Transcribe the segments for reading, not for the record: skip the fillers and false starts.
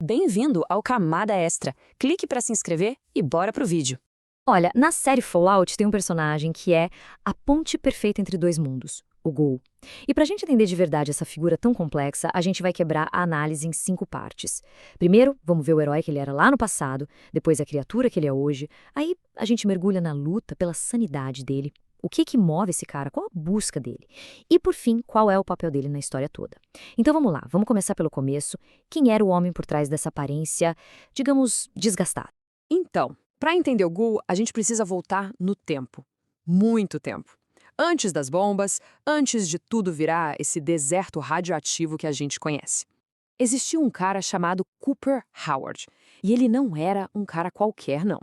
Bem-vindo ao Camada Extra. Clique para se inscrever e bora pro vídeo. Olha, na série Fallout tem um personagem que é a ponte perfeita entre dois mundos, o Ghoul. E pra gente entender de verdade essa figura tão complexa, a gente vai quebrar a análise em 5 partes. Primeiro, vamos ver o herói que ele era lá no passado, depois a criatura que ele é hoje, aí a gente mergulha na luta pela sanidade dele. O que move esse cara? Qual a busca dele? E, por fim, qual é o papel dele na história toda? Então vamos lá, vamos começar pelo começo. Quem era o homem por trás dessa aparência, digamos, desgastada? Então, para entender o Ghoul, a gente precisa voltar no tempo. Muito tempo. Antes das bombas, antes de tudo virar esse deserto radioativo que a gente conhece. Existia um cara chamado Cooper Howard. E ele não era um cara qualquer, não.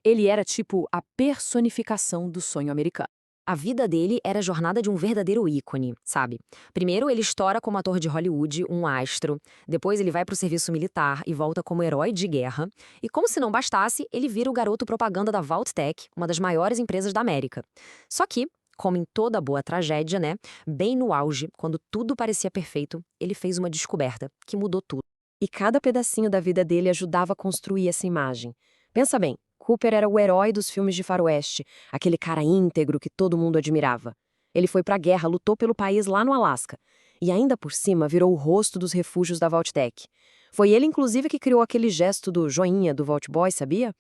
Ele era tipo a personificação do sonho americano. A vida dele era a jornada de um verdadeiro ícone, sabe? Primeiro, ele estoura como ator de Hollywood, um astro. Depois, ele vai para o serviço militar e volta como herói de guerra. E como se não bastasse, ele vira o garoto propaganda da Vault-Tec, uma das maiores empresas da América. Só que, como em toda boa tragédia, né? Bem no auge, quando tudo parecia perfeito, ele fez uma descoberta que mudou tudo. E cada pedacinho da vida dele ajudava a construir essa imagem. Pensa bem. Cooper era o herói dos filmes de faroeste, aquele cara íntegro que todo mundo admirava. Ele foi pra guerra, lutou pelo país lá no Alasca. E ainda por cima virou o rosto dos refúgios da Vault-Tec. Foi ele, inclusive, que criou aquele gesto do joinha do Vault Boy, sabia?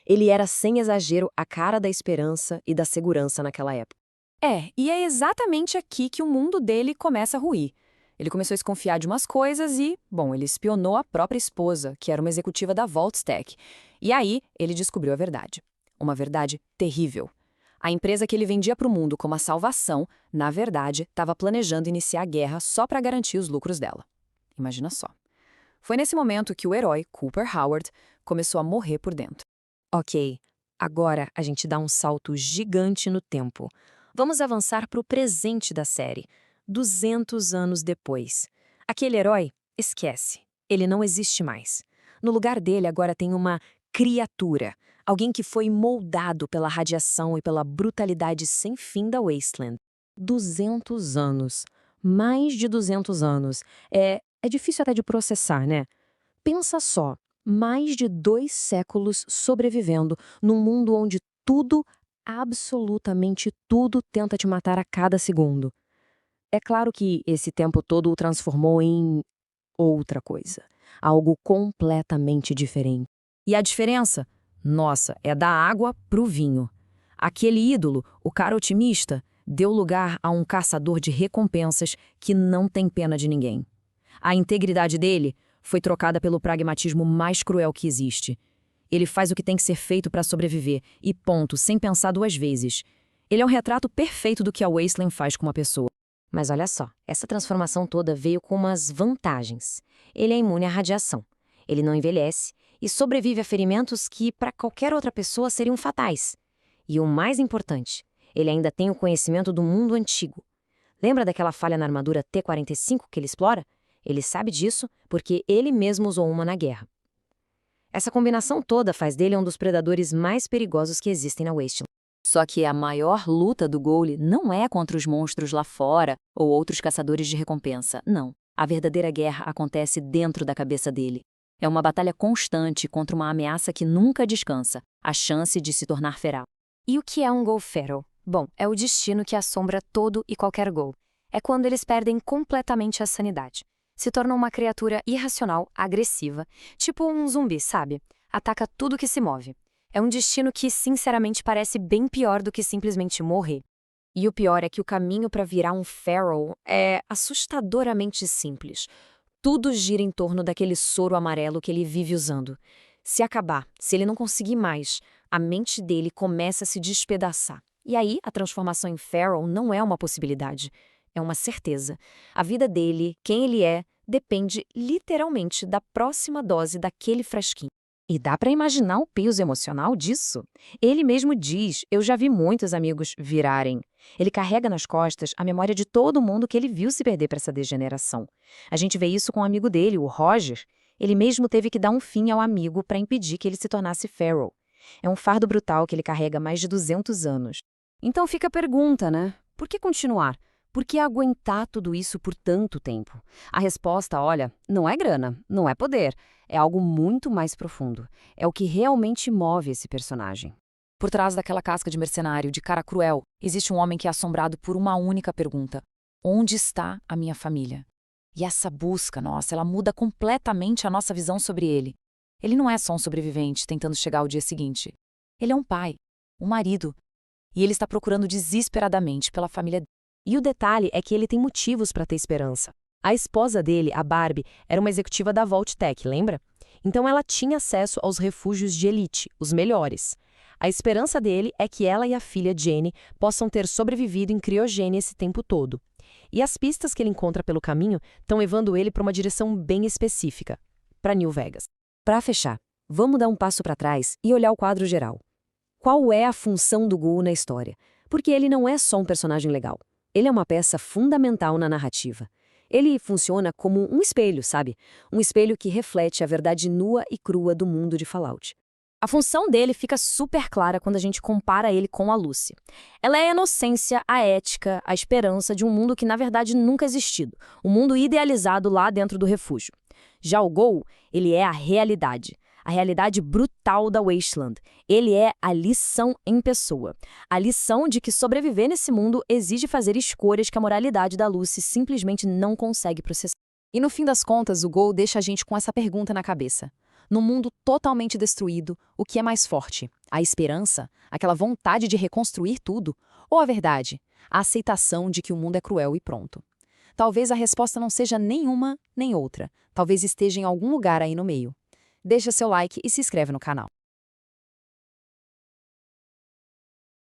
Ele era, sem exagero, a cara da esperança e da segurança naquela época. E é exatamente aqui que o mundo dele começa a ruir. Ele começou a desconfiar de umas coisas e, bom, ele espionou a própria esposa, que era uma executiva da Vault-Tec. E aí, ele descobriu a verdade. Uma verdade terrível. A empresa que ele vendia para o mundo como a salvação, na verdade, estava planejando iniciar a guerra só para garantir os lucros dela. Imagina só. Foi nesse momento que o herói, Cooper Howard, começou a morrer por dentro. Ok, agora a gente dá um salto gigante no tempo. Vamos avançar para o presente da série. 200 anos depois. Aquele herói, esquece. Ele não existe mais. No lugar dele agora tem uma criatura. Alguém que foi moldado pela radiação e pela brutalidade sem fim da Wasteland. 200 anos. Mais de 200 anos. É difícil até de processar, né? Pensa só. Mais de 2 séculos sobrevivendo num mundo onde tudo, absolutamente tudo, tenta te matar a cada segundo. É claro que esse tempo todo o transformou em outra coisa. Algo completamente diferente. E a diferença? Nossa, é da água pro vinho. Aquele ídolo, o cara otimista, deu lugar a um caçador de recompensas que não tem pena de ninguém. A integridade dele foi trocada pelo pragmatismo mais cruel que existe. Ele faz o que tem que ser feito para sobreviver, e ponto, sem pensar 2 vezes. Ele é um retrato perfeito do que a Wasteland faz com uma pessoa. Mas olha só, essa transformação toda veio com umas vantagens. Ele é imune à radiação. Ele não envelhece e sobrevive a ferimentos que, para qualquer outra pessoa, seriam fatais. E o mais importante, ele ainda tem o conhecimento do mundo antigo. Lembra daquela falha na armadura T-45 que ele explora? Ele sabe disso porque ele mesmo usou uma na guerra. Essa combinação toda faz dele um dos predadores mais perigosos que existem na Wasteland. Só que a maior luta do Ghoul não é contra os monstros lá fora ou outros caçadores de recompensa, não. A verdadeira guerra acontece dentro da cabeça dele. É uma batalha constante contra uma ameaça que nunca descansa, a chance de se tornar feral. E o que é um Ghoul Feral? Bom, é o destino que assombra todo e qualquer Ghoul. É quando eles perdem completamente a sanidade. Se tornam uma criatura irracional, agressiva, tipo um zumbi, sabe? Ataca tudo que se move. É um destino que, sinceramente, parece bem pior do que simplesmente morrer. E o pior é que o caminho para virar um Feral é assustadoramente simples. Tudo gira em torno daquele soro amarelo que ele vive usando. Se acabar, se ele não conseguir mais, a mente dele começa a se despedaçar. E aí, a transformação em Feral não é uma possibilidade, é uma certeza. A vida dele, quem ele é, depende literalmente da próxima dose daquele frasquinho. E dá pra imaginar o peso emocional disso? Ele mesmo diz, eu já vi muitos amigos virarem. Ele carrega nas costas a memória de todo mundo que ele viu se perder para essa degeneração. A gente vê isso com um amigo dele, o Roger. Ele mesmo teve que dar um fim ao amigo para impedir que ele se tornasse feral. É um fardo brutal que ele carrega há mais de 200 anos. Então fica a pergunta, né? Por que continuar? Por que aguentar tudo isso por tanto tempo? A resposta, olha, não é grana, não é poder. É algo muito mais profundo. É o que realmente move esse personagem. Por trás daquela casca de mercenário, de cara cruel, existe um homem que é assombrado por uma única pergunta: onde está a minha família? E essa busca, nossa, ela muda completamente a nossa visão sobre ele. Ele não é só um sobrevivente tentando chegar ao dia seguinte. Ele é um pai, um marido. E ele está procurando desesperadamente pela família dele. E o detalhe é que ele tem motivos para ter esperança. A esposa dele, a Barbie, era uma executiva da Vault-Tec, lembra? Então ela tinha acesso aos refúgios de elite, os melhores. A esperança dele é que ela e a filha Jenny possam ter sobrevivido em criogênia esse tempo todo. E as pistas que ele encontra pelo caminho estão levando ele para uma direção bem específica, para New Vegas. Para fechar, vamos dar um passo para trás e olhar o quadro geral. Qual é a função do Ghoul na história? Porque ele não é só um personagem legal. Ele é uma peça fundamental na narrativa. Ele funciona como um espelho, sabe? Um espelho que reflete a verdade nua e crua do mundo de Fallout. A função dele fica super clara quando a gente compara ele com a Lucy. Ela é a inocência, a ética, a esperança de um mundo que na verdade nunca existiu. Um mundo idealizado lá dentro do refúgio. Já o Ghoul, ele é a realidade brutal da Wasteland. Ele é a lição em pessoa. A lição de que sobreviver nesse mundo exige fazer escolhas que a moralidade da Lucy simplesmente não consegue processar. E no fim das contas, o Ghoul deixa a gente com essa pergunta na cabeça. No mundo totalmente destruído, o que é mais forte? A esperança? Aquela vontade de reconstruir tudo? Ou a verdade? A aceitação de que o mundo é cruel e pronto? Talvez a resposta não seja nenhuma nem outra. Talvez esteja em algum lugar aí no meio. Deixa seu like e se inscreve no canal.